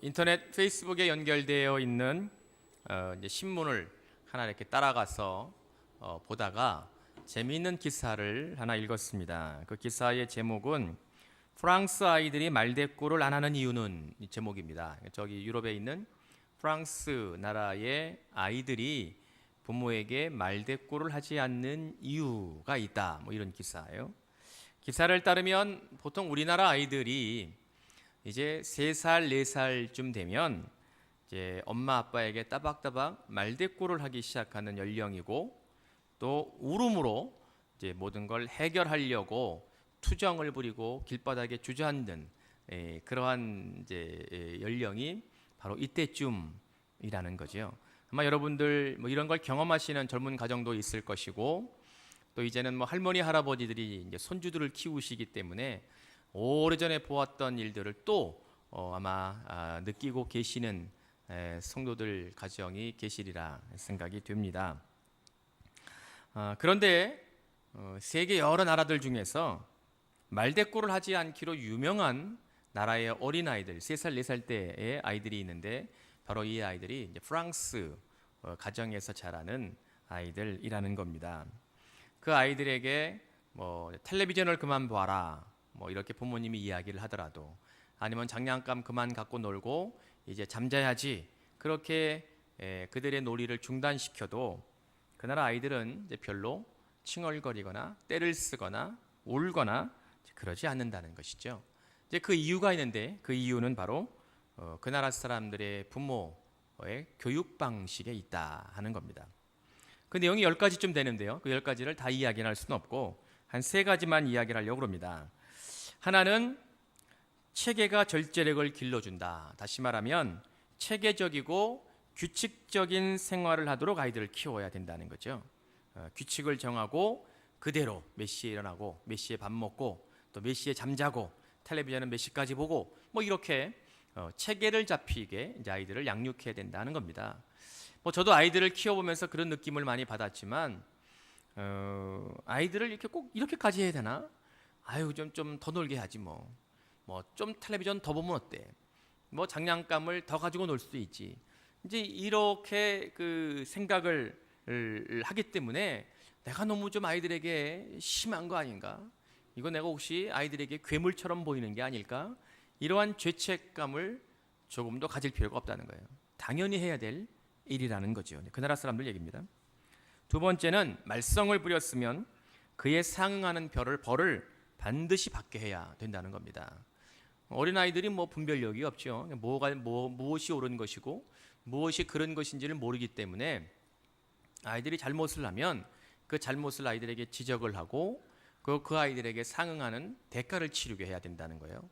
인터넷 페이스북에 연결되어 있는 이제 신문을 하나 이렇게 따라가서 보다가 재미있는 기사를 하나 읽었습니다. 그 기사의 제목은 프랑스 아이들이 말대꾸를 안 하는 이유는 이 제목입니다. 저기 유럽에 있는 프랑스 나라의 아이들이 부모에게 말대꾸를 하지 않는 이유가 있다. 뭐 이런 기사예요. 기사를 따르면 보통 우리나라 아이들이 이제 3살, 4살쯤 되면 이제 엄마 아빠에게 따박따박 말대꾸를 하기 시작하는 연령이고, 또 울음으로 이제 모든 걸 해결하려고 투정을 부리고 길바닥에 주저앉는 그러한 이제 연령이 바로 이때쯤이라는 거죠. 아마 여러분들 뭐 이런 걸 경험하시는 젊은 가정도 있을 것이고, 또 이제는 뭐 할머니 할아버지들이 이제 손주들을 키우시기 때문에 오래전에 보았던 일들을 또 아마 느끼고 계시는 성도들 가정이 계시리라 생각이 됩니다. 그런데 세계 여러 나라들 중에서 말대꾸를 하지 않기로 유명한 나라의 어린아이들, 3살, 4살 때의 아이들이 있는데, 바로 이 아이들이 이제 프랑스 가정에서 자라는 아이들이라는 겁니다. 그 아이들에게 뭐 텔레비전을 그만 봐라, 뭐 이렇게 부모님이 이야기를 하더라도, 아니면 장난감 그만 갖고 놀고 이제 잠자야지, 그렇게 그들의 놀이를 중단시켜도 그 나라 아이들은 이제 별로 칭얼거리거나 떼를 쓰거나 울거나 그러지 않는다는 것이죠. 이제 그 이유가 있는데, 그 이유는 바로 그 나라 사람들의 부모의 교육 방식에 있다 하는 겁니다. 그 내용이 10가지쯤 되는데요. 그 10가지를 다 이야기할 수는 없고 한 3가지만 이야기를 하려고 합니다. 하나는 체계가 절제력을 길러준다. 다시 말하면 체계적이고 규칙적인 생활을 하도록 아이들을 키워야 된다는 거죠. 규칙을 정하고 그대로 몇 시에 일어나고 몇 시에 밥 먹고 또 몇 시에 잠자고 텔레비전은 몇 시까지 보고 뭐 이렇게 체계를 잡히게 이제 아이들을 양육해야 된다는 겁니다. 뭐 저도 아이들을 키워보면서 그런 느낌을 많이 받았지만, 아이들을 이렇게 꼭 이렇게까지 해야 되나? 아유, 좀 더 놀게 하지 뭐 좀 텔레비전 더 보면 어때? 뭐 장난감을 더 가지고 놀 수도 있지. 이제 이렇게 그 생각을 하기 때문에 내가 너무 좀 아이들에게 심한 거 아닌가? 이거 내가 혹시 아이들에게 괴물처럼 보이는 게 아닐까? 이러한 죄책감을 조금 더 가질 필요가 없다는 거예요. 당연히 해야 될 일이라는 거죠. 그 나라 사람들 얘기입니다. 두 번째는 말썽을 부렸으면 그에 상응하는 벌을 반드시 받게 해야 된다는 겁니다. 어린아이들이 뭐 분별력이 없죠. 무엇이 옳은 것이고 무엇이 그런 것인지를 모르기 때문에 아이들이 잘못을 하면 그 잘못을 아이들에게 지적을 하고 그 아이들에게 상응하는 대가를 치르게 해야 된다는 거예요.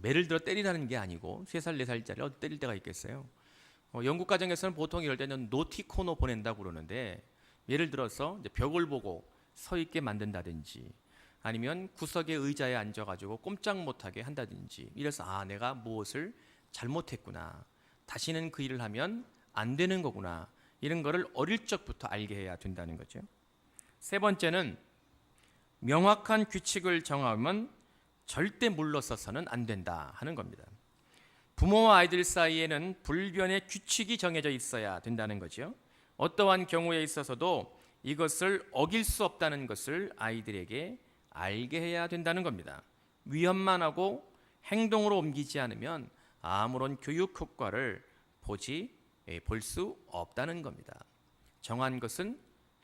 매를 들어 때리라는 게 아니고 3살, 4살짜리 어디 때릴 때가 있겠어요. 영국 가정에서는 보통 이럴 때는 노티 코너 보낸다고 그러는데, 예를 들어서 이제 벽을 보고 서 있게 만든다든지, 아니면 구석의 의자에 앉아가지고 꼼짝 못하게 한다든지, 이래서 내가 무엇을 잘못했구나, 다시는 그 일을 하면 안 되는 거구나, 이런 거를 어릴 적부터 알게 해야 된다는 거죠. 세 번째는 명확한 규칙을 정하면 절대 물러서서는 안 된다 하는 겁니다. 부모와 아이들 사이에는 불변의 규칙이 정해져 있어야 된다는 거죠. 어떠한 경우에 있어서도 이것을 어길 수 없다는 것을 아이들에게 알게 해야 된다는 겁니다. 위협만 하고 행동으로 옮기지 않으면 아무런 교육 효과를 볼 수 없다는 겁니다. 정한 것은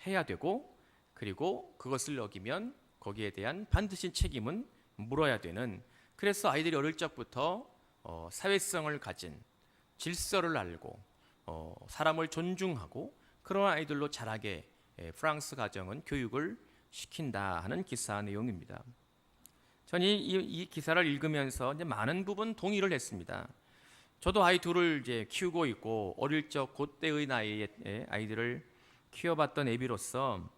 해야 되고, 그리고 그것을 어기면 거기에 대한 반드시 책임은 물어야 되는, 그래서 아이들이 어릴 적부터 사회성을 가진, 질서를 알고 사람을 존중하고 그런 아이들로 자라게 프랑스 가정은 교육을 시킨다 하는 기사 내용입니다. 저는 이 기사를 읽으면서 이제 많은 부분 동의를 했습니다. 저도 아이 둘을 이제 키우고 있고 어릴 적 그때의 나이에 아이들을 키워봤던 애비로서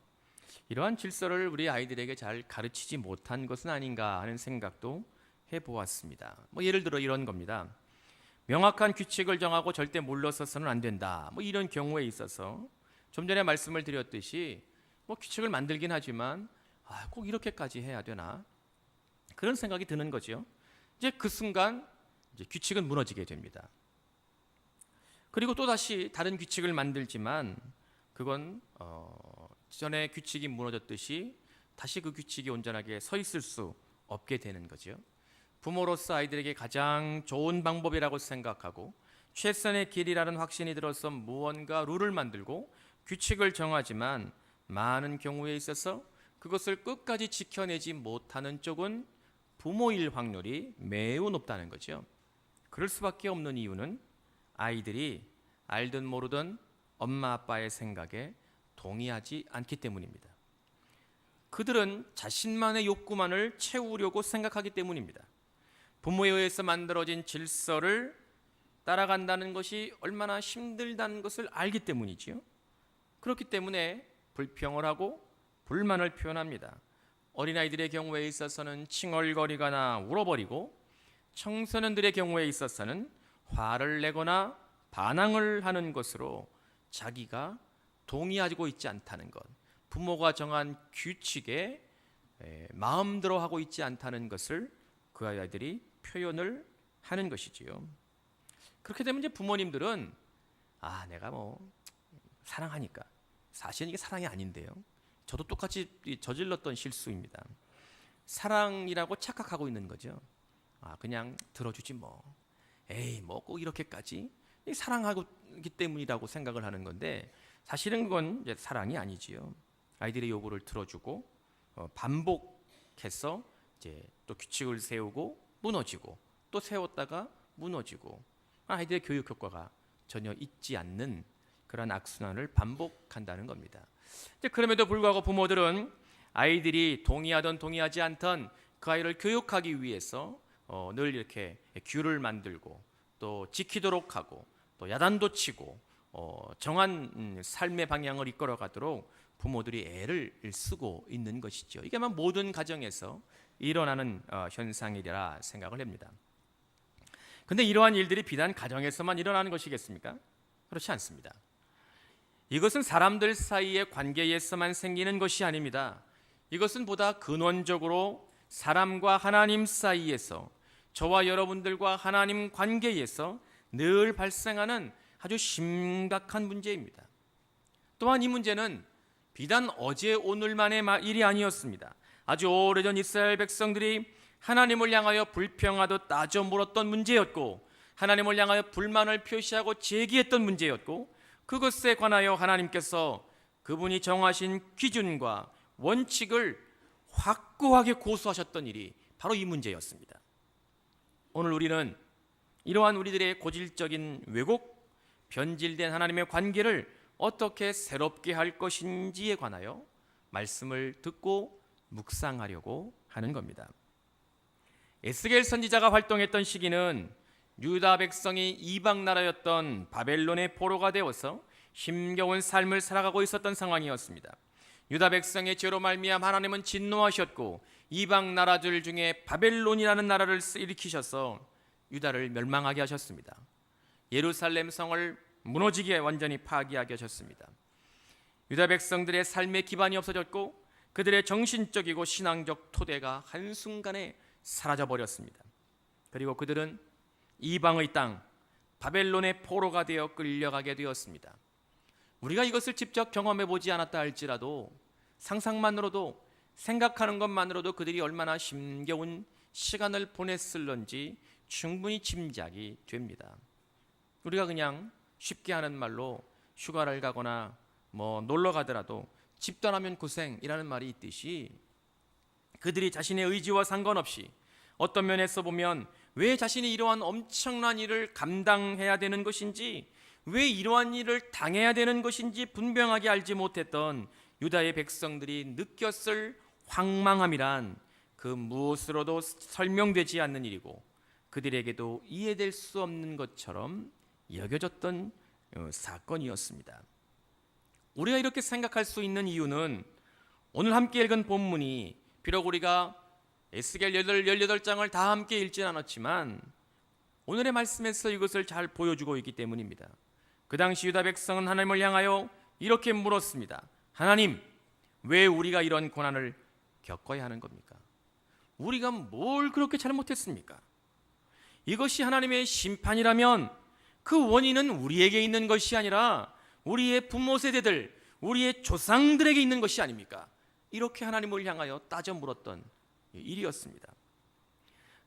이러한 질서를 우리 아이들에게 잘 가르치지 못한 것은 아닌가 하는 생각도 해보았습니다. 뭐 예를 들어 이런 겁니다. 명확한 규칙을 정하고 절대 물러서서는 안 된다. 뭐 이런 경우에 있어서 좀 전에 말씀을 드렸듯이 뭐 규칙을 만들긴 하지만 꼭 이렇게까지 해야 되나? 그런 생각이 드는 거죠. 이제 그 순간 이제 규칙은 무너지게 됩니다. 그리고 또 다시 다른 규칙을 만들지만 그건 전에 규칙이 무너졌듯이 다시 그 규칙이 온전하게 서 있을 수 없게 되는 거죠. 부모로서 아이들에게 가장 좋은 방법이라고 생각하고 최선의 길이라는 확신이 들어서 무언가 룰을 만들고 규칙을 정하지만 많은 경우에 있어서 그것을 끝까지 지켜내지 못하는 쪽은 부모일 확률이 매우 높다는 거죠. 그럴 수밖에 없는 이유는 아이들이 알든 모르든 엄마 아빠의 생각에 동의하지 않기 때문입니다. 그들은 자신만의 욕구만을 채우려고 생각하기 때문입니다. 부모에 의해서 만들어진 질서를 따라간다는 것이 얼마나 힘들다는 것을 알기 때문이지요. 그렇기 때문에 불평을 하고 불만을 표현합니다. 어린아이들의 경우에 있어서는 칭얼거리거나 울어버리고 청소년들의 경우에 있어서는 화를 내거나 반항을 하는 것으로 자기가 동의하고 있지 않다는 것, 부모가 정한 규칙에 마음대로 하고 있지 않다는 것을 그 아이들이 표현을 하는 것이지요. 그렇게 되면 이제 부모님들은 내가 사랑하니까, 사실은 이게 사랑이 아닌데요. 저도 똑같이 저질렀던 실수입니다. 사랑이라고 착각하고 있는 거죠. 그냥 들어주지 뭐. 에이 뭐 꼭 이렇게까지 사랑하기 때문이라고 생각을 하는 건데 사실은 그건 이제 사랑이 아니지요. 아이들의 요구를 들어주고 반복해서 이제 또 규칙을 세우고 무너지고 또 세웠다가 무너지고 아이들의 교육 효과가 전혀 있지 않는 그런 악순환을 반복한다는 겁니다. 그럼에도 불구하고 부모들은 아이들이 동의하든 동의하지 않든 그 아이를 교육하기 위해서 늘 이렇게 규를 만들고 또 지키도록 하고 또 야단도 치고 정한 삶의 방향을 이끌어가도록 부모들이 애를 쓰고 있는 것이죠. 이게 아마 모든 가정에서 일어나는 현상이라 생각을 합니다. 그런데 이러한 일들이 비단 가정에서만 일어나는 것이겠습니까? 그렇지 않습니다. 이것은 사람들 사이의 관계에서만 생기는 것이 아닙니다. 이것은 보다 근원적으로 사람과 하나님 사이에서 저와 여러분들과 하나님 관계에서 늘 발생하는 아주 심각한 문제입니다. 또한 이 문제는 비단 어제 오늘만의 일이 아니었습니다. 아주 오래전 이스라엘 백성들이 하나님을 향하여 불평하듯 따져 물었던 문제였고 하나님을 향하여 불만을 표시하고 제기했던 문제였고 그것에 관하여 하나님께서 그분이 정하신 기준과 원칙을 확고하게 고수하셨던 일이 바로 이 문제였습니다. 오늘 우리는 이러한 우리들의 고질적인 왜곡, 변질된 하나님의 관계를 어떻게 새롭게 할 것인지에 관하여 말씀을 듣고 묵상하려고 하는 겁니다. 에스겔 선지자가 활동했던 시기는 유다 백성이 이방 나라였던 바벨론의 포로가 되어서 힘겨운 삶을 살아가고 있었던 상황이었습니다. 유다 백성의 죄로 말미암아 하나님은 진노하셨고 이방 나라들 중에 바벨론이라는 나라를 일으키셔서 유다를 멸망하게 하셨습니다. 예루살렘 성을 무너지게 완전히 파괴하게 하셨습니다. 유다 백성들의 삶의 기반이 없어졌고 그들의 정신적이고 신앙적 토대가 한순간에 사라져버렸습니다. 그리고 그들은 이방의 땅 바벨론의 포로가 되어 끌려가게 되었습니다. 우리가 이것을 직접 경험해 보지 않았다 할지라도 상상만으로도 생각하는 것만으로도 그들이 얼마나 힘겨운 시간을 보냈을런지 충분히 짐작이 됩니다. 우리가 그냥 쉽게 하는 말로 휴가를 가거나 놀러 가더라도 집 떠나면 고생이라는 말이 있듯이 그들이 자신의 의지와 상관없이 어떤 면에서 보면 왜 자신이 이러한 엄청난 일을 감당해야 되는 것인지 왜 이러한 일을 당해야 되는 것인지 분명하게 알지 못했던 유다의 백성들이 느꼈을 황망함이란 그 무엇으로도 설명되지 않는 일이고 그들에게도 이해될 수 없는 것처럼 여겨졌던 사건이었습니다. 우리가 이렇게 생각할 수 있는 이유는 오늘 함께 읽은 본문이 비록 우리가 에스겔 18장을 다 함께 읽진 않았지만 오늘의 말씀에서 이것을 잘 보여주고 있기 때문입니다. 그 당시 유다 백성은 하나님을 향하여 이렇게 물었습니다. 하나님, 왜 우리가 이런 고난을 겪어야 하는 겁니까? 우리가 뭘 그렇게 잘못했습니까? 이것이 하나님의 심판이라면 그 원인은 우리에게 있는 것이 아니라 우리의 부모 세대들, 우리의 조상들에게 있는 것이 아닙니까? 이렇게 하나님을 향하여 따져 물었던 일이었습니다.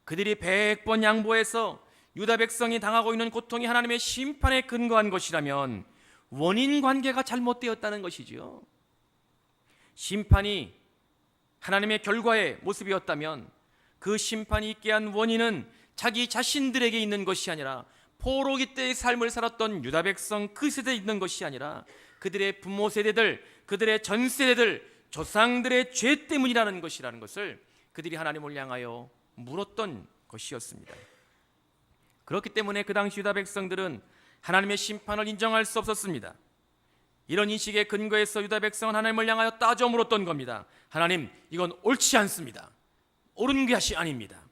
그들이 100번 양보해서 유다 백성이 당하고 있는 고통이 하나님의 심판에 근거한 것이라면 원인 관계가 잘못되었다는 것이지요. 심판이 하나님의 결과의 모습이었다면 그 심판이 있게 한 원인은 자기 자신들에게 있는 것이 아니라 포로기 때의 삶을 살았던 유다 백성 그 세대에 있는 것이 아니라 그들의 부모 세대들, 그들의 전 세대들, 조상들의 죄 때문이라는 것이라는 것을 그들이 하나님을 향하여 물었던 것이었습니다. 그렇기 때문에 그 당시 유다 백성들은 하나님의 심판을 인정할 수 없었습니다. 이런 인식에 근거해서 유다 백성은 하나님을 향하여 따져 물었던 겁니다. 하나님, 이건 옳지 않습니다. 옳은 것이 아닙니다.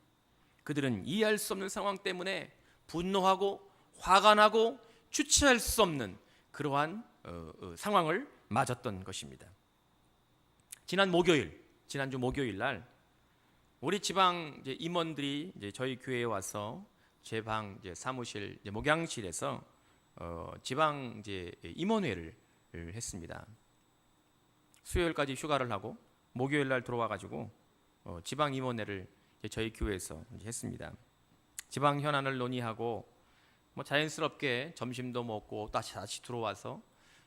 그들은 이해할 수 없는 상황 때문에 분노하고 화가 나고 주체할 수 없는 그러한 상황을 맞았던 것입니다. 지난주 목요일 날 우리 지방 임원들이 저희 교회에 와서 제 방 사무실 목양실에서 지방 임원회를 했습니다. 수요일까지 휴가를 하고 목요일 날 들어와 가지고 지방 임원회를 저희 교회에서 했습니다. 지방 현안을 논의하고 자연스럽게 점심도 먹고 다시 들어와서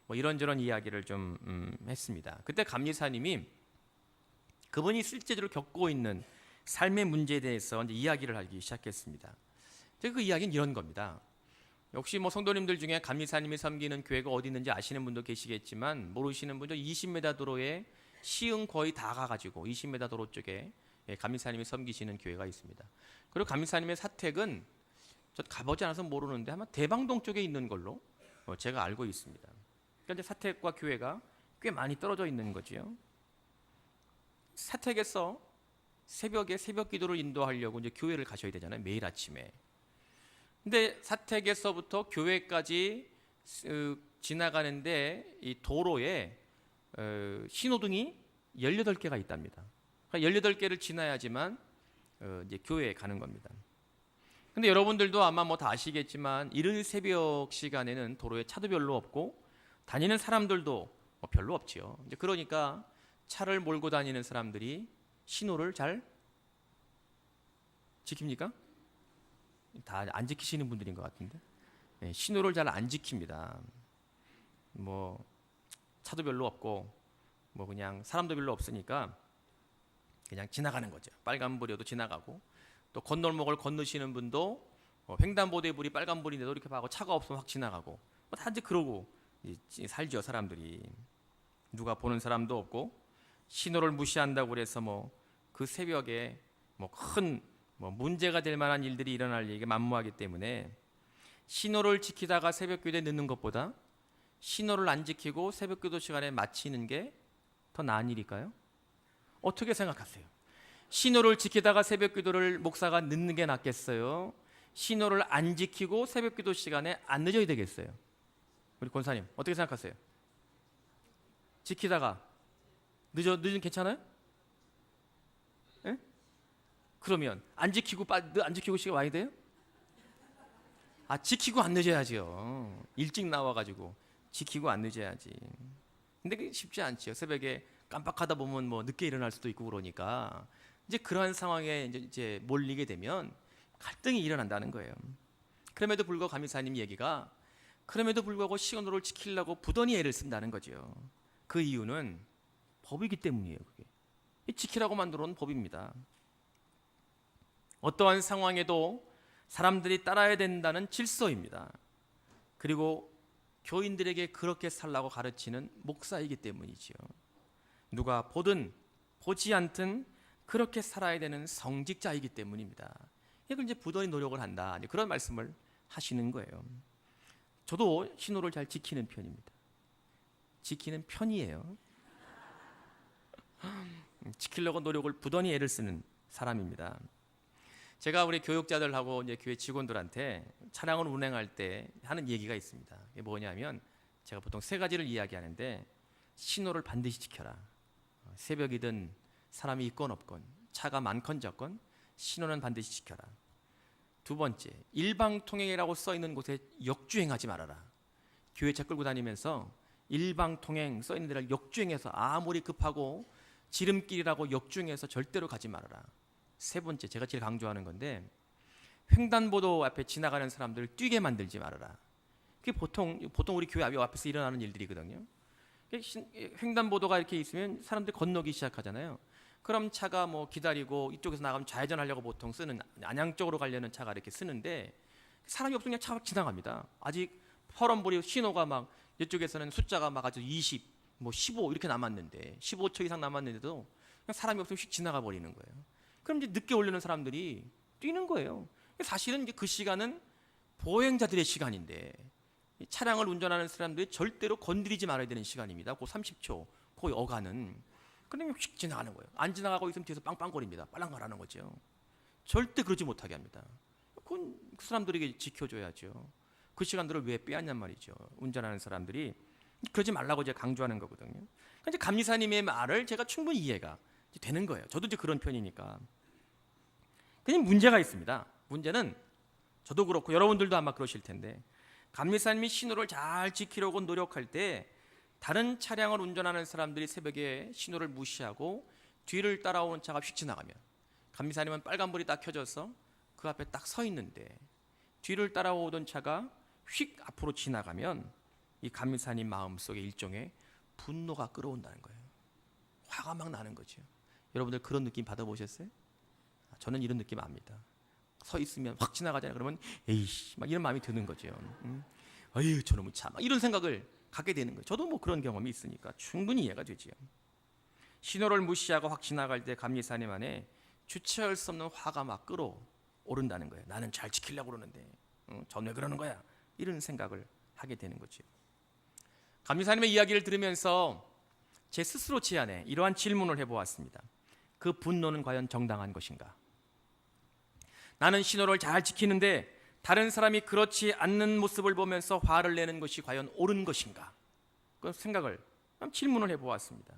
이런저런 이야기를 좀 했습니다. 그때 감리사님이 그분이 실제로 겪고 있는 삶의 문제에 대해서 이야기를 하기 시작했습니다. 그 이야기는 이런 겁니다. 역시 성도님들 중에 감리사님이 섬기는 교회가 어디 있는지 아시는 분도 계시겠지만 모르시는 분도 20m 도로에 시흥 거의 다 가가지고 20m 도로 쪽에 감리사님이 섬기시는 교회가 있습니다. 그리고 감리사님의 사택은 저 가보지 않아서 모르는데 아마 대방동 쪽에 있는 걸로 제가 알고 있습니다. 그러니까 사택과 교회가 꽤 많이 떨어져 있는 거지요. 사택에서 새벽에 새벽 기도를 인도하려고 교회를 가셔야 되잖아요. 매일 아침에. 근데 사택에서부터 교회까지 지나가는데 이 도로에 신호등이 18개가 있답니다. 그러니까 18개를 지나야지만 이제 교회에 가는 겁니다. 근데 여러분들도 아마 다 아시겠지만 이른 새벽 시간에는 도로에 차도 별로 없고 다니는 사람들도 별로 없지요. 이제 그러니까 차를 몰고 다니는 사람들이 신호를 잘 지킵니까? 다 안 지키시는 분들인 것 같은데 신호를 잘 안 지킵니다. 차도 별로 없고 그냥 사람도 별로 없으니까 그냥 지나가는 거죠. 빨간불이어도 지나가고 또 건널목을 건너시는 분도 횡단보도에 불이 빨간불인데도 이렇게 하고 차가 없으면 확 지나가고 다 이제 그러고 살죠. 사람들이 누가 보는 사람도 없고 신호를 무시한다고 그래서 그 새벽에 큰 문제가 될 만한 일들이 일어날 얘기가 만무하기 때문에 신호를 지키다가 새벽기도에 늦는 것보다 신호를 안 지키고 새벽기도 시간에 마치는 게 더 나은 일일까요? 어떻게 생각하세요? 신호를 지키다가 새벽기도를 목사가 늦는 게 낫겠어요? 신호를 안 지키고 새벽기도 시간에 안 늦어야 되겠어요? 우리 권사님 어떻게 생각하세요? 지키다가 늦으면 괜찮아요? 에? 그러면 안 지키고 시간 와야 돼요? 지키고 안 늦어야죠. 일찍 나와가지고 지키고 안 늦어야지. 근데 그게 쉽지 않지요. 새벽에 깜빡하다 보면 늦게 일어날 수도 있고 그러니까 이제 그러한 상황에 이제 몰리게 되면 갈등이 일어난다는 거예요. 그럼에도 불구하고 감리사님 얘기가 그럼에도 불구하고 신호를 지키려고 부단히 애를 쓴다는 거죠. 그 이유는 법이기 때문이에요. 그게 지키라고 만들어 놓은 법입니다. 어떠한 상황에도 사람들이 따라야 된다는 질서입니다. 그리고 교인들에게 그렇게 살라고 가르치는 목사이기 때문이지요. 누가 보든 보지 않든 그렇게 살아야 되는 성직자이기 때문입니다. 이걸 이제 부단히 노력을 한다. 그런 말씀을 하시는 거예요. 저도 신호를 잘 지키는 편입니다. 지키는 편이에요. 지키려고 노력을 부단히 애를 쓰는 사람입니다. 제가 우리 교육자들하고 이제 교회 직원들한테 차량을 운행할 때 하는 얘기가 있습니다. 이게 뭐냐면 제가 보통 세 가지를 이야기하는데 신호를 반드시 지켜라. 새벽이든 사람이 있건 없건 차가 많건 적건 신호는 반드시 지켜라. 두 번째, 일방통행이라고 써 있는 곳에 역주행하지 말아라. 교회 차 끌고 다니면서 일방통행 써 있는 데를 역주행해서 아무리 급하고 지름길이라고 역주행해서 절대로 가지 말아라. 세 번째, 제가 제일 강조하는 건데, 횡단보도 앞에 지나가는 사람들을 뛰게 만들지 말아라. 그게 보통 우리 교회 앞에서 일어나는 일들이거든요. 횡단보도가 이렇게 있으면 사람들이 건너기 시작하잖아요. 그럼 차가 뭐 기다리고 이쪽에서 나가면 좌회전하려고 보통 쓰는, 안양 쪽으로 가려는 차가 이렇게 쓰는데 사람이 없으면 그냥 차가 지나갑니다. 아직 파란불이 신호가 막 이쪽에서는 숫자가 막 아주 20, 뭐 15 이렇게 남았는데 15초 이상 남았는데도 그냥 사람이 없으면 휙 지나가 버리는 거예요. 그럼 이제 늦게 오려는 사람들이 뛰는 거예요. 사실은 이제 그 시간은 보행자들의 시간인데 차량을 운전하는 사람들이 절대로 건드리지 말아야 되는 시간입니다. 그 30초, 그 어간은. 그러면 휙 지나가는 거예요. 안 지나가고 있으면 뒤에서 빵빵거립니다. 빨랑 가라는 거죠. 절대 그러지 못하게 합니다. 그건 그 사람들에게 지켜줘야죠. 그 시간들을 왜 빼앗냔 말이죠. 운전하는 사람들이 그러지 말라고 제가 강조하는 거거든요. 그러니까 이제 감리사님의 말을 제가 충분히 이해가 되는 거예요. 저도 이제 그런 편이니까. 근데 문제가 있습니다. 문제는 저도 그렇고 여러분들도 아마 그러실 텐데, 감리사님이 신호를 잘 지키려고 노력할 때 다른 차량을 운전하는 사람들이 새벽에 신호를 무시하고 뒤를 따라오는 차가 휙 지나가면, 감리사님은 빨간불이 딱 켜져서 그 앞에 딱 서 있는데 뒤를 따라오던 차가 휙 앞으로 지나가면 이 감리사님 마음속에 일종의 분노가 끌어온다는 거예요. 화가 막 나는 거죠. 여러분들 그런 느낌 받아보셨어요? 저는 이런 느낌 압니다. 서 있으면 확 지나가잖아요. 그러면 에이씨 막 이런 마음이 드는 거죠. 어휴 저놈의 차 막 이런 생각을 갖게 되는 거예요. 저도 뭐 그런 경험이 있으니까 충분히 이해가 되지요. 신호를 무시하고 확 지나갈 때 감리사님 안에 주체할 수 없는 화가 막 끌어오른다는 거예요. 나는 잘 지키려고 그러는데 전 왜 그러는 거야? 이런 생각을 하게 되는 거죠. 감리사님의 이야기를 들으면서 제 스스로 제 안에 이러한 질문을 해보았습니다. 그 분노는 과연 정당한 것인가? 나는 신호를 잘 지키는데 다른 사람이 그렇지 않는 모습을 보면서 화를 내는 것이 과연 옳은 것인가? 그 생각을, 질문을 해보았습니다.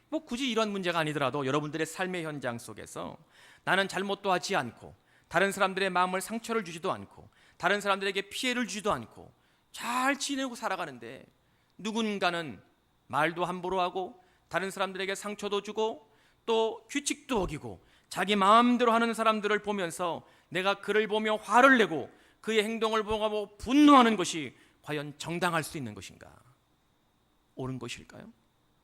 뭐 굳이 이런 문제가 아니더라도 여러분들의 삶의 현장 속에서 나는 잘못도 하지 않고 다른 사람들의 마음을 상처를 주지도 않고 다른 사람들에게 피해를 주지도 않고 잘 지내고 살아가는데 누군가는 말도 함부로 하고 다른 사람들에게 상처도 주고 또 규칙도 어기고 자기 마음대로 하는 사람들을 보면서 내가 그를 보며 화를 내고 그의 행동을 보고 분노하는 것이 과연 정당할 수 있는 것인가? 옳은 것일까요?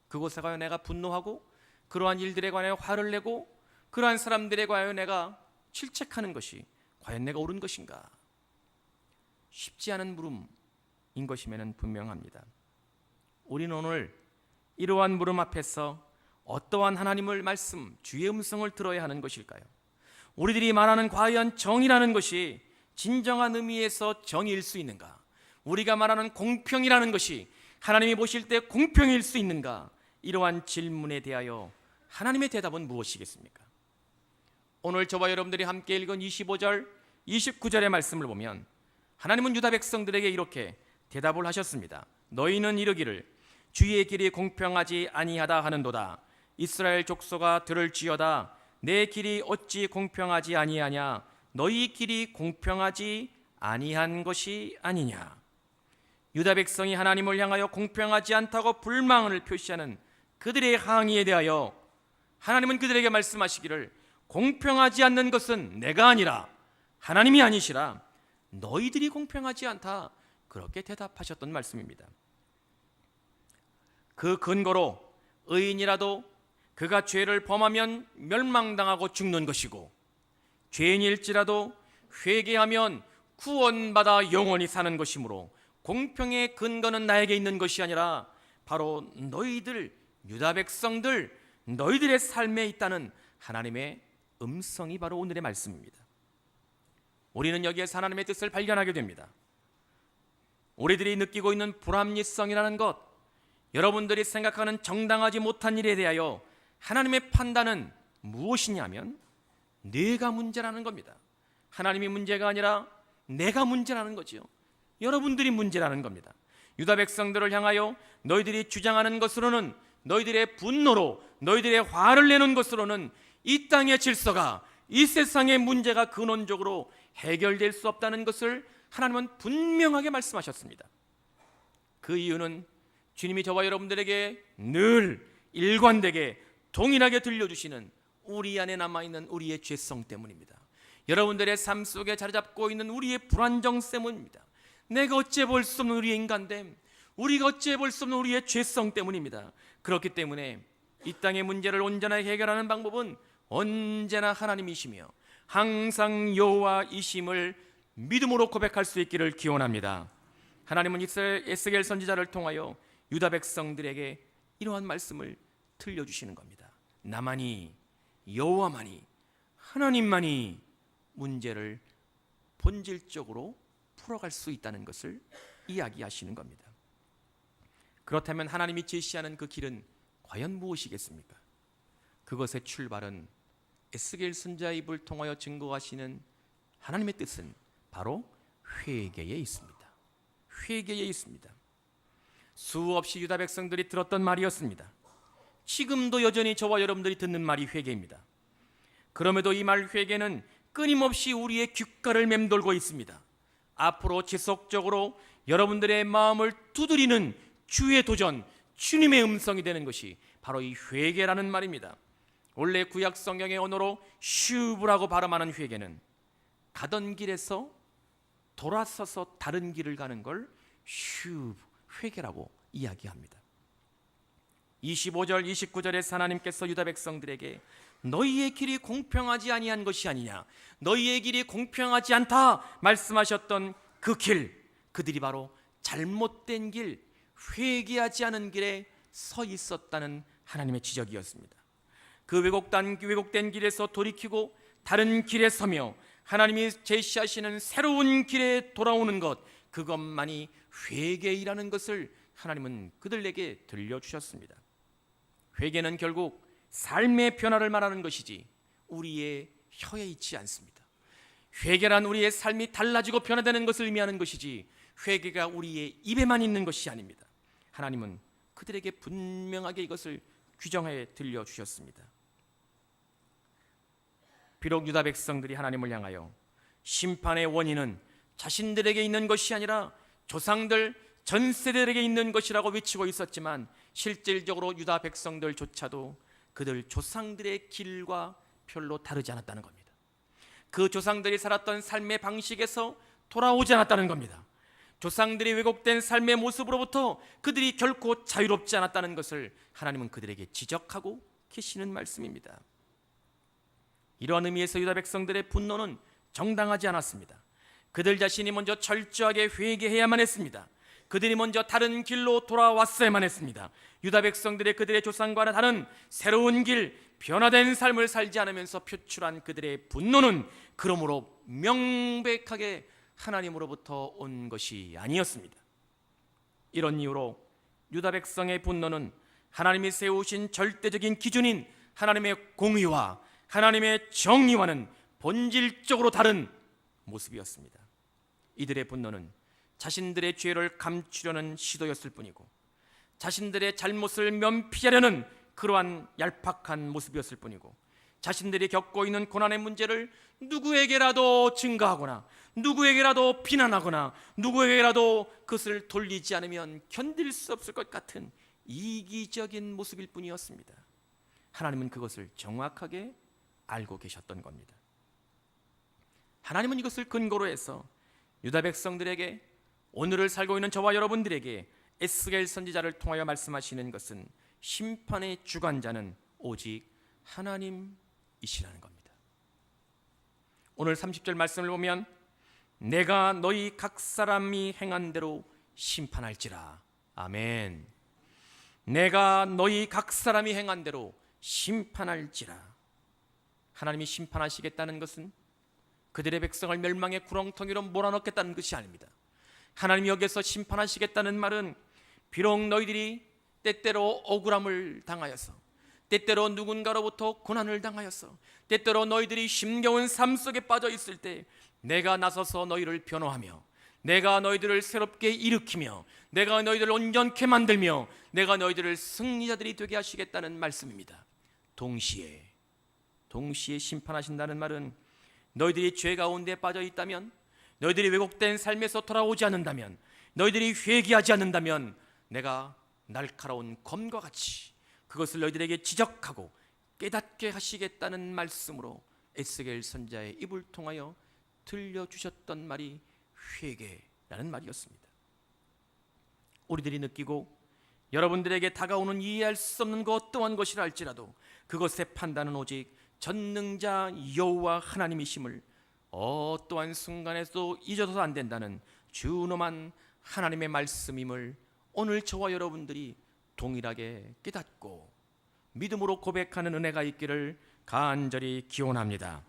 그곳에 과연 내가 분노하고 그러한 일들에 관하여 화를 내고 그러한 사람들에 관하여 내가 질책하는 것이 과연 내가 옳은 것인가? 쉽지 않은 물음인 것이면 분명합니다. 우리는 오늘 이러한 물음 앞에서 어떠한 하나님의 말씀, 주의 음성을 들어야 하는 것일까요? 우리들이 말하는 과연 정의라는 것이 진정한 의미에서 정의일 수 있는가? 우리가 말하는 공평이라는 것이 하나님이 보실 때 공평일 수 있는가? 이러한 질문에 대하여 하나님의 대답은 무엇이겠습니까? 오늘 저와 여러분들이 함께 읽은 25절, 29절의 말씀을 보면 하나님은 유다 백성들에게 이렇게 대답을 하셨습니다. 너희는 이르기를 주의 길이 공평하지 아니하다 하는도다. 이스라엘 족속아 들을지어다. 내 길이 어찌 공평하지 아니하냐? 너희 길이 공평하지 아니한 것이 아니냐? 유다 백성이 하나님을 향하여 공평하지 않다고 불만을 표시하는 그들의 항의에 대하여 하나님은 그들에게 말씀하시기를 공평하지 않는 것은 내가 아니라 하나님이 아니시라 너희들이 공평하지 않다, 그렇게 대답하셨던 말씀입니다. 그 근거로 의인이라도 그가 죄를 범하면 멸망당하고 죽는 것이고 죄인일지라도 회개하면 구원받아 영원히 사는 것이므로 공평의 근거는 나에게 있는 것이 아니라 바로 너희들 유다 백성들 너희들의 삶에 있다는 하나님의 음성이 바로 오늘의 말씀입니다. 우리는 여기에서 하나님의 뜻을 발견하게 됩니다. 우리들이 느끼고 있는 불합리성이라는 것, 여러분들이 생각하는 정당하지 못한 일에 대하여 하나님의 판단은 무엇이냐면 내가 문제라는 겁니다. 하나님이 문제가 아니라 내가 문제라는 거지요. 여러분들이 문제라는 겁니다. 유다 백성들을 향하여 너희들이 주장하는 것으로는, 너희들의 분노로 너희들의 화를 내는 것으로는 이 땅의 질서가, 이 세상의 문제가 근원적으로 해결될 수 없다는 것을 하나님은 분명하게 말씀하셨습니다. 그 이유는 주님이 저와 여러분들에게 늘 일관되게 동일하게 들려주시는 우리 안에 남아있는 우리의 죄성 때문입니다. 여러분들의 삶 속에 자리 잡고 있는 우리의 불안정 때문입니다. 내가 어찌해 볼 수 없는 우리의 인간됨, 우리가 어찌해 볼 수 없는 우리의 죄성 때문입니다. 그렇기 때문에 이 땅의 문제를 온전하게 해결하는 방법은 언제나 하나님이시며 항상 여호와이심을 믿음으로 고백할 수 있기를 기원합니다. 하나님은 에스겔 선지자를 통하여 유다 백성들에게 이러한 말씀을 들려주시는 겁니다. 나만이, 여호와만이, 하나님만이 문제를 본질적으로 풀어갈 수 있다는 것을 이야기하시는 겁니다. 그렇다면 하나님이 제시하는 그 길은 과연 무엇이겠습니까? 그것의 출발은 에스겔 선지자의 입을 통하여 증거하시는 하나님의 뜻은 바로 회개에 있습니다. 회개에 있습니다. 수없이 유다 백성들이 들었던 말이었습니다. 지금도 여전히 저와 여러분들이 듣는 말이 회개입니다. 그럼에도 이 말 회개는 끊임없이 우리의 귓가를 맴돌고 있습니다. 앞으로 지속적으로 여러분들의 마음을 두드리는 주의 도전, 주님의 음성이 되는 것이 바로 이 회개라는 말입니다. 원래 구약 성경의 언어로 슈브라고 발음하는 회개는 가던 길에서 돌아서서 다른 길을 가는 걸 슈브, 회개라고 이야기합니다. 25절, 29절에 하나님께서 유다 백성들에게 너희의 길이 공평하지 아니한 것이 아니냐, 너희의 길이 공평하지 않다 말씀하셨던 그 길, 그들이 바로 잘못된 길, 회개하지 않은 길에 서 있었다는 하나님의 지적이었습니다. 그 왜곡된 길에서 돌이키고 다른 길에 서며 하나님이 제시하시는 새로운 길에 돌아오는 것, 그것만이 회개이라는 것을 하나님은 그들에게 들려주셨습니다. 회개는 결국 삶의 변화를 말하는 것이지 우리의 혀에 있지 않습니다. 회개란 우리의 삶이 달라지고 변화되는 것을 의미하는 것이지 회개가 우리의 입에만 있는 것이 아닙니다. 하나님은 그들에게 분명하게 이것을 규정해 들려주셨습니다. 비록 유다 백성들이 하나님을 향하여 심판의 원인은 자신들에게 있는 것이 아니라 조상들 전 세대들에게 있는 것이라고 외치고 있었지만 실질적으로 유다 백성들조차도 그들 조상들의 길과 별로 다르지 않았다는 겁니다. 그 조상들이 살았던 삶의 방식에서 돌아오지 않았다는 겁니다. 조상들이 왜곡된 삶의 모습으로부터 그들이 결코 자유롭지 않았다는 것을 하나님은 그들에게 지적하고 계시는 말씀입니다. 이러한 의미에서 유다 백성들의 분노는 정당하지 않았습니다. 그들 자신이 먼저 철저하게 회개해야만 했습니다. 그들이 먼저 다른 길로 돌아왔어야만 했습니다. 유다 백성들의 그들의 조상과는 다른 새로운 길, 변화된 삶을 살지 않으면서 표출한 그들의 분노는 그러므로 명백하게 하나님으로부터 온 것이 아니었습니다. 이런 이유로 유다 백성의 분노는 하나님이 세우신 절대적인 기준인 하나님의 공의와 하나님의 정의와는 본질적으로 다른 모습이었습니다. 이들의 분노는 자신들의 죄를 감추려는 시도였을 뿐이고 자신들의 잘못을 면피하려는 그러한 얄팍한 모습이었을 뿐이고 자신들이 겪고 있는 고난의 문제를 누구에게라도 증가하거나 누구에게라도 비난하거나 누구에게라도 그것을 돌리지 않으면 견딜 수 없을 것 같은 이기적인 모습일 뿐이었습니다. 하나님은 그것을 정확하게 알고 계셨던 겁니다. 하나님은 이것을 근거로 해서 유다 백성들에게, 오늘을 살고 있는 저와 여러분들에게 에스겔 선지자를 통하여 말씀하시는 것은 심판의 주관자는 오직 하나님이시라는 겁니다. 오늘 30절 말씀을 보면 내가 너희 각 사람이 행한 대로 심판할지라. 아멘. 내가 너희 각 사람이 행한 대로 심판할지라. 하나님이 심판하시겠다는 것은 그들의 백성을 멸망의 구렁텅이로 몰아넣겠다는 것이 아닙니다. 하나님이 여기서 심판하시겠다는 말은 비록 너희들이 때때로 억울함을 당하여서, 때때로 누군가로부터 고난을 당하여서, 때때로 너희들이 힘겨운 삶 속에 빠져 있을 때 내가 나서서 너희를 변호하며 내가 너희들을 새롭게 일으키며 내가 너희들을 온전케 만들며 내가 너희들을 승리자들이 되게 하시겠다는 말씀입니다. 동시에 동시에 심판하신다는 말은 너희들이 죄 가운데 빠져 있다면, 너희들이 왜곡된 삶에서 돌아오지 않는다면, 너희들이 회개하지 않는다면 내가 날카로운 검과 같이 그것을 너희들에게 지적하고 깨닫게 하시겠다는 말씀으로 에스겔 선지자의 입을 통하여 들려주셨던 말이 회개라는 말이었습니다. 우리들이 느끼고 여러분들에게 다가오는 이해할 수 없는 것 어떠한 것이라 할지라도 그것의 판단은 오직 전능자 여호와 하나님이심을 어떠한 순간에도 잊어서도 안 된다는 준엄한 하나님의 말씀임을 오늘 저와 여러분들이 동일하게 깨닫고 믿음으로 고백하는 은혜가 있기를 간절히 기원합니다.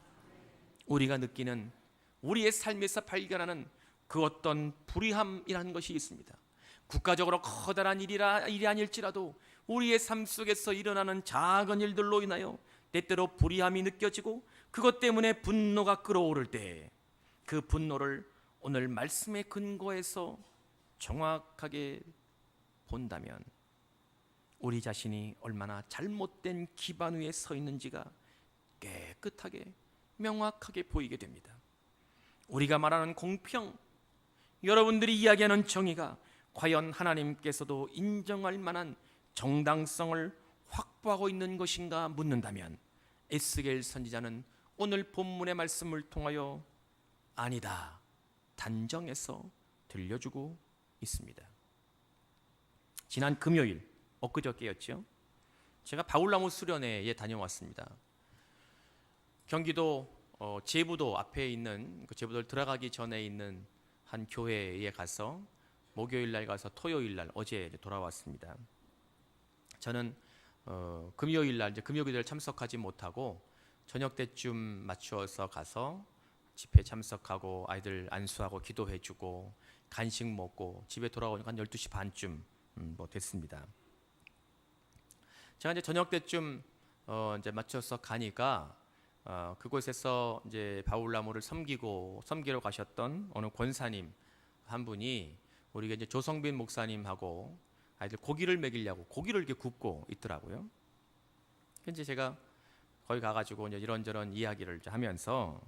우리가 느끼는, 우리의 삶에서 발견하는 그 어떤 불의함이라는 것이 있습니다. 국가적으로 커다란 일이 아닐지라도 우리의 삶 속에서 일어나는 작은 일들로 인하여 때때로 불의함이 느껴지고 그것 때문에 분노가 끓어오를 때 그 분노를 오늘 말씀의 근거에서 정확하게 본다면 우리 자신이 얼마나 잘못된 기반 위에 서 있는지가 깨끗하게 명확하게 보이게 됩니다. 우리가 말하는 공평, 여러분들이 이야기하는 정의가 과연 하나님께서도 인정할 만한 정당성을 확보하고 있는 것인가 묻는다면 에스겔 선지자는 오늘 본문의 말씀을 통하여 아니다, 단정해서 들려주고 있습니다. 지난 금요일, 엊그저께였죠. 제가 바울나무 수련회에 다녀왔습니다. 경기도 제부도 앞에 있는, 그 제부도 들어가기 전에 있는 한 교회에 가서 목요일 날 가서 토요일 날 어제 돌아왔습니다. 저는 금요일 날 금요기도를 참석하지 못하고 저녁 때쯤 맞추어서 가서 집회 참석하고 아이들 안수하고 기도해주고 간식 먹고 집에 돌아오니까 한 12시 반쯤 됐습니다. 제가 이제 저녁 때쯤 이제 맞춰서 가니까 그곳에서 이제 바울나무를 섬기러 가셨던 어느 권사님 한 분이 우리가 이제 조성빈 목사님하고 아이들 고기를 먹이려고 고기를 이렇게 굽고 있더라고요. 이제 제가 거기 가가지고 이제 이런저런 이야기를 하면서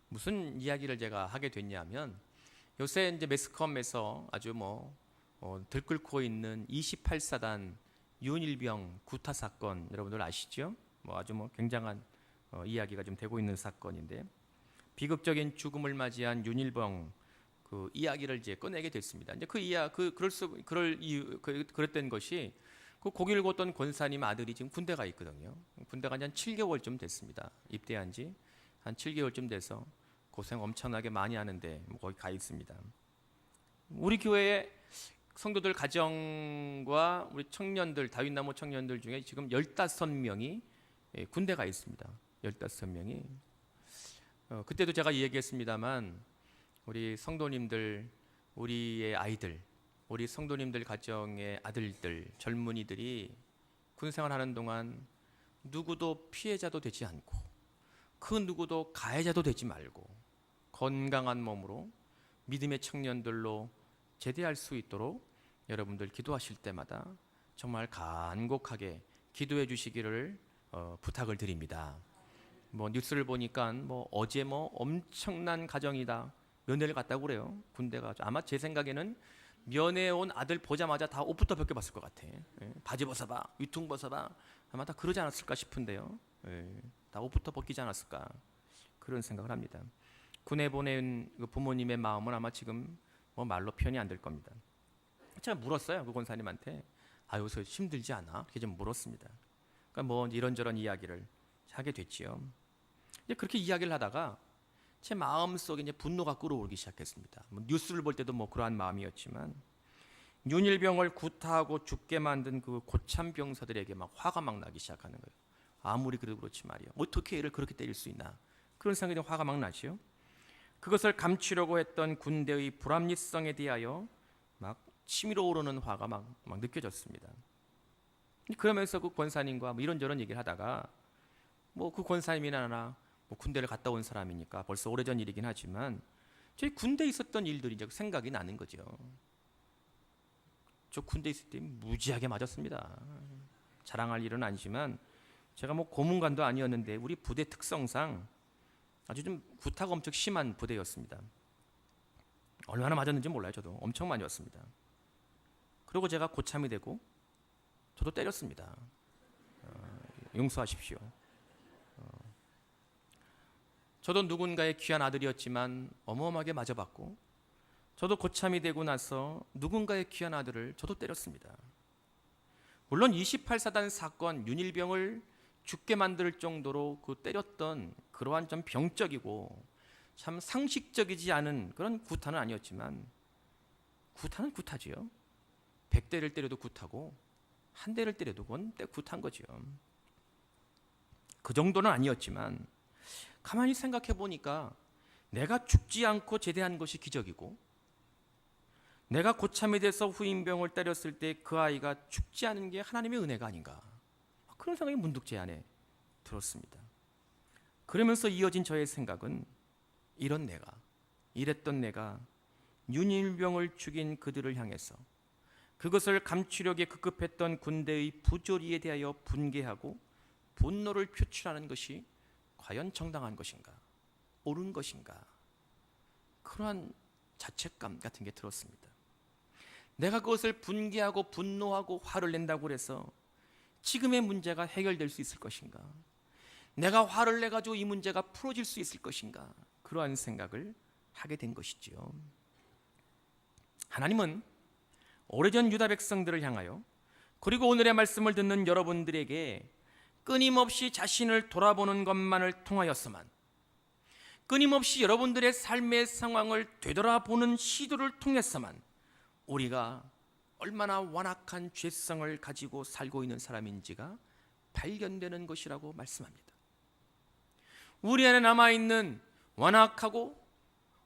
무슨 이야기를 제가 하게 됐냐면 요새 이제 매스컴에서 아주 들끓고 있는 28사단 윤일병 구타 사건 여러분들 아시죠? 아주 굉장한 이야기가 좀 되고 있는 사건인데 비극적인 죽음을 맞이한 윤일병 그 이야기를 이제 꺼내게 됐습니다. 이제 그랬던 것이 그 고기를 굽던 권사님 아들이 지금 군대가 있거든요. 군대가 한 7개월쯤 됐습니다. 입대한 지 한 7개월쯤 돼서 고생 엄청나게 많이 하는데 거기 가 있습니다. 우리 교회의 성도들 가정과 우리 청년들, 다윗나무 청년들 중에 지금 15명이 군대가 있습니다. 15명이. 그때도 제가 얘기했습니다만 우리 성도님들, 우리의 아이들, 우리 성도님들 가정의 아들들, 젊은이들이 군생활하는 동안 누구도 피해자도 되지 않고 그 누구도 가해자도 되지 말고 건강한 몸으로 믿음의 청년들로 제대할 수 있도록 여러분들 기도하실 때마다 정말 간곡하게 기도해 주시기를 부탁을 드립니다. 뉴스를 보니까 어제 엄청난 가정이다. 면회를 갔다고 그래요. 군대가. 아마 제 생각에는 면회 온 아들 보자마자 다 옷부터 벗겨봤을 것 같아. 바지 벗어봐, 위퉁 벗어봐. 아마 다 그러지 않았을까 싶은데요. 다 옷부터 벗기지 않았을까 그런 생각을 합니다. 군에 보낸 부모님의 마음은 아마 지금 말로 표현이 안 될 겁니다. 제가 물었어요. 그 권사님한테 요새 힘들지 않아? 이렇게 좀 물었습니다. 그러니까 이런저런 이야기를 하게 됐지요. 이제 그렇게 이야기를 하다가 제 마음속에 이제 분노가 끓어오르기 시작했습니다. 뉴스를 볼 때도 그러한 마음이었지만 윤일병을 구타하고 죽게 만든 그 고참 병사들에게 화가 나기 시작하는 거예요. 아무리 그래도 그렇지 말이야. 어떻게 애를 그렇게 때릴 수 있나? 그런 생각이 화가 나지요. 그것을 감추려고 했던 군대의 불합리성에 대하여 치밀어 오르는 화가 막 느껴졌습니다. 그러면서 그 권사님과 이런저런 얘기를 하다가 그 권사님이나 나 군대를 갔다 온 사람이니까 벌써 오래전 일이긴 하지만 저희 군대에 있었던 일들이 이제 생각이 나는 거죠. 저 군대 있을 때 무지하게 맞았습니다. 자랑할 일은 아니지만 제가 뭐 고문관도 아니었는데 우리 부대 특성상 아주 좀 구타가 엄청 심한 부대였습니다. 얼마나 맞았는지 몰라요. 저도 엄청 많이 왔습니다. 그리고 제가 고참이 되고 저도 때렸습니다. 용서하십시오. 저도 누군가의 귀한 아들이었지만 어마어마하게 맞아봤고, 저도 고참이 되고 나서 누군가의 귀한 아들을 저도 때렸습니다. 물론 28사단 사건 윤일병을 죽게 만들 정도로 그 때렸던 그러한 좀 병적이고 참 상식적이지 않은 그런 구타는 아니었지만, 구타는 구타지요. 100대를 때려도 구타고 한 대를 때려도 그건 구타인 거죠. 그 정도는 아니었지만 가만히 생각해 보니까 내가 죽지 않고 제대한 것이 기적이고, 내가 고참이 돼서 후임병을 때렸을 때 그 아이가 죽지 않은 게 하나님의 은혜가 아닌가, 그런 생각이 문득 제 안에 들었습니다. 그러면서 이어진 저의 생각은, 이랬던 내가 윤일병을 죽인 그들을 향해서 그것을 감추려고 급급했던 군대의 부조리에 대하여 분개하고 분노를 표출하는 것이 과연 정당한 것인가, 옳은 것인가, 그러한 자책감 같은 게 들었습니다. 내가 그것을 분개하고 분노하고 화를 낸다고 해서 지금의 문제가 해결될 수 있을 것인가, 내가 화를 내가지고 이 문제가 풀어질 수 있을 것인가, 그러한 생각을 하게 된 것이지요. 하나님은 오래전 유다 백성들을 향하여, 그리고 오늘의 말씀을 듣는 여러분들에게 끊임없이 자신을 돌아보는 것만을 통하여서만, 끊임없이 여러분들의 삶의 상황을 되돌아보는 시도를 통해서만 우리가 얼마나 완악한 죄성을 가지고 살고 있는 사람인지가 발견되는 것이라고 말씀합니다. 우리 안에 남아있는 완악하고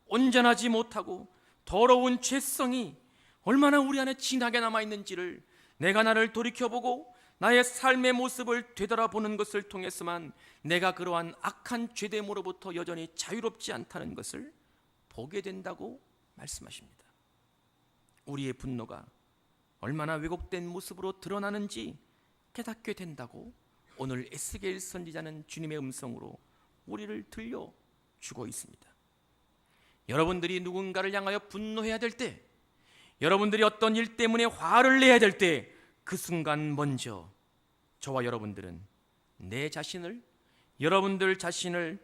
온전하지 못하고 더러운 죄성이 얼마나 우리 안에 진하게 남아있는지를 내가 나를 돌이켜보고 나의 삶의 모습을 되돌아보는 것을 통해서만 내가 그러한 악한 죄됨으로부터 여전히 자유롭지 않다는 것을 보게 된다고 말씀하십니다. 우리의 분노가 얼마나 왜곡된 모습으로 드러나는지 깨닫게 된다고 오늘 에스겔 선지자는 주님의 음성으로 우리를 들려주고 있습니다. 여러분들이 누군가를 향하여 분노해야 될 때, 여러분들이 어떤 일 때문에 화를 내야 될 때, 그 순간 먼저 저와 여러분들은 여러분들 자신을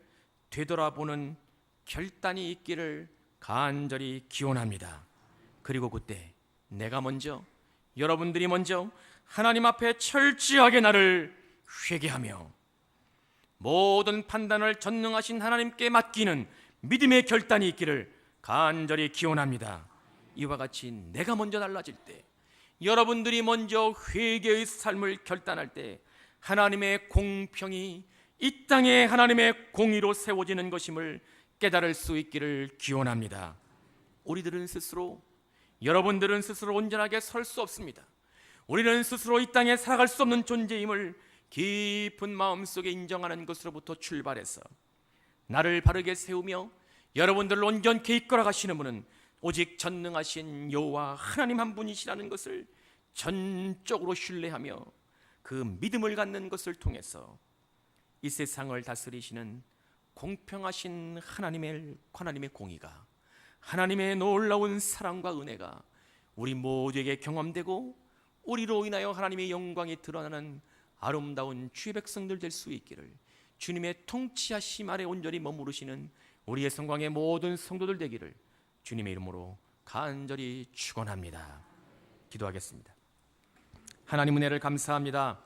되돌아보는 결단이 있기를 간절히 기원합니다. 그리고 그때 여러분들이 먼저 하나님 앞에 철저하게 나를 회개하며 모든 판단을 전능하신 하나님께 맡기는 믿음의 결단이 있기를 간절히 기원합니다. 이와 같이 내가 먼저 달라질 때, 여러분들이 먼저 회개의 삶을 결단할 때 하나님의 공평이 이 땅에 하나님의 공의로 세워지는 것임을 깨달을 수 있기를 기원합니다. 여러분들은 스스로 온전하게 설 수 없습니다. 우리는 스스로 이 땅에 살아갈 수 없는 존재임을 깊은 마음속에 인정하는 것으로부터 출발해서 나를 바르게 세우며 여러분들을 온전케 이끌어 가시는 분은 오직 전능하신 여호와 하나님 한 분이시라는 것을 전적으로 신뢰하며 그 믿음을 갖는 것을 통해서 이 세상을 다스리시는 공평하신 하나님의 공의가, 하나님의 놀라운 사랑과 은혜가 우리 모두에게 경험되고 우리로 인하여 하나님의 영광이 드러나는 아름다운 주의 백성들 될 수 있기를 주님의 통치하심 아래 온전히 머무르시는 우리의 성광의 모든 성도들 되기를 주님의 이름으로 간절히 축원합니다. 기도하겠습니다. 하나님 은혜를 감사합니다.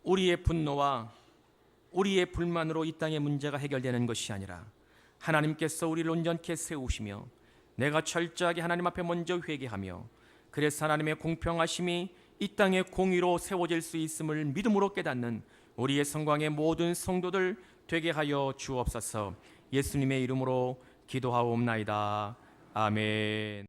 우리의 분노와 우리의 불만으로 이 땅의 문제가 해결되는 것이 아니라 하나님께서 우리를 온전케 세우시며 내가 철저하게 하나님 앞에 먼저 회개하며 그래서 하나님의 공평하심이 이 땅의 공의로 세워질 수 있음을 믿음으로 깨닫는 우리의 성광의 모든 성도들 되게 하여 주옵소서. 예수님의 이름으로 기도하옵나이다. 아멘.